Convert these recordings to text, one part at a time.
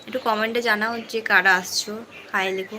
একটু কমেন্টে জানাও যে কারা আসছো, হাই লেখো।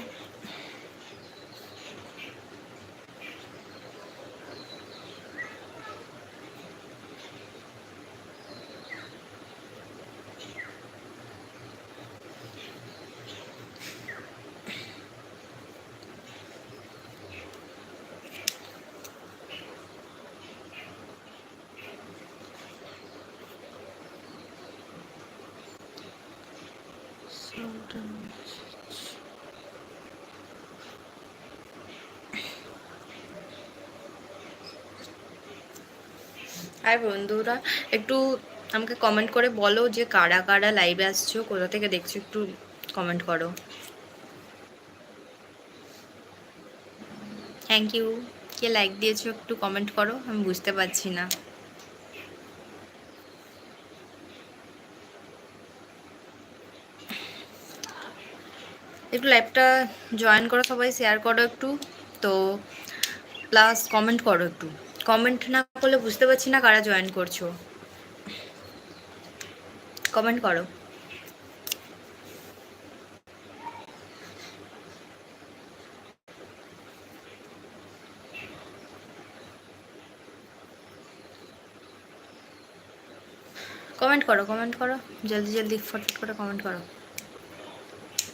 আর বন্ধুরা একটু আমাকে কমেন্ট করে বলো যে কারা কারা লাইভে আসছো, কোথা থেকে দেখছো, একটু কমেন্ট করো। Thank you. কে লাইক দিয়েছো একটু কমেন্ট করো, আমি বুঝতে পারছি না। একটু লাইভটা জয়েন করো সবাই, শেয়ার করো একটু, তো প্লাস কমেন্ট করো একটু। কমেন্ট না করলে বুঝতে পারছি না কারা জয়েন করছো। কমেন্ট করো। কমেন্ট করো, কমেন্ট করো, জলদি জলদি ফটফট করে কমেন্ট করো,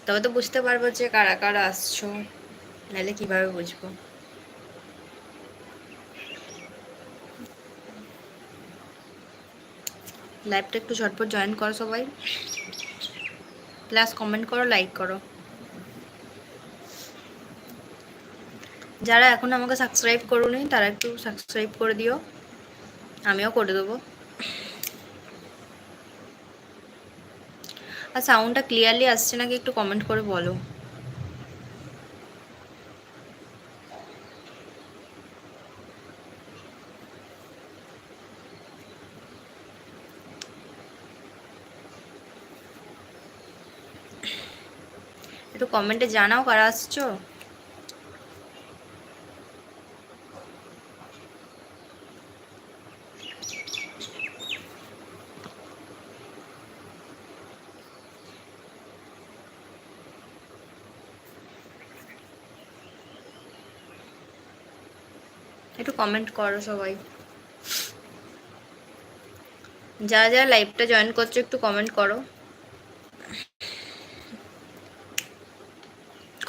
তবে তো বুঝতে পারবো যে কারা কারা আসছো, নাহলে কিভাবে বুঝবো। লাইভটা একটু ঝটপট জয়েন করো সবাই, প্লাস কমেন্ট করো, লাইক করো। যারা এখন আমাকে সাবস্ক্রাইব করোনি তারা একটু সাবস্ক্রাইব করে দিও, আমিও করে দেবো। আর সাউন্ডটা ক্লিয়ারলি আসছে নাকি একটু কমেন্ট করে বলো। একটু কমেন্টে জানাও কারা আসছো। একটু কমেন্ট করো সবাই, যারা যারা লাইভটা জয়েন করছো একটু কমেন্ট করো,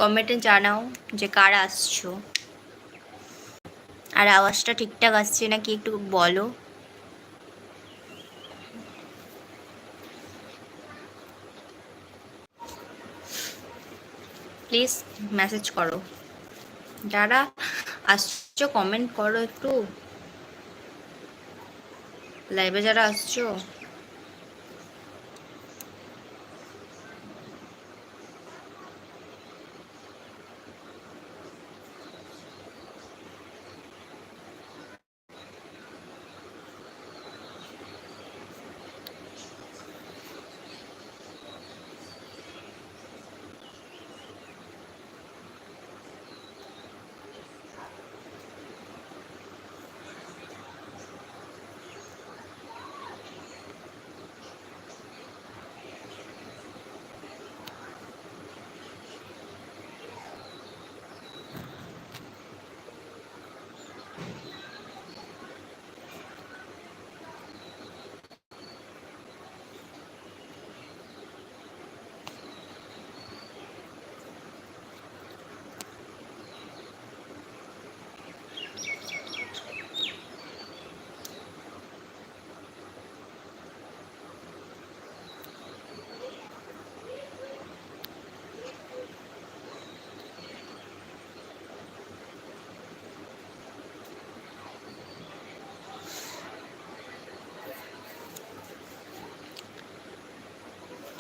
কমেন্টে জানাও যে কারা আসছো। আর আওয়াজটা ঠিকঠাক আসছে নাকি একটু বলো। প্লিজ মেসেজ করো, যারা আসছো কমেন্ট করো একটু, লাইভে যারা আসছো।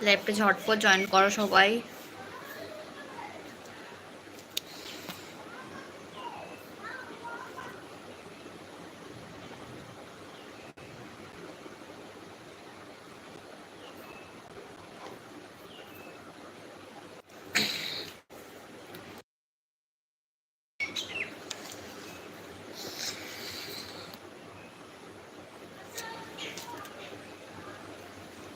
লাইভটা ঝটপট জয়েন করো সবাই।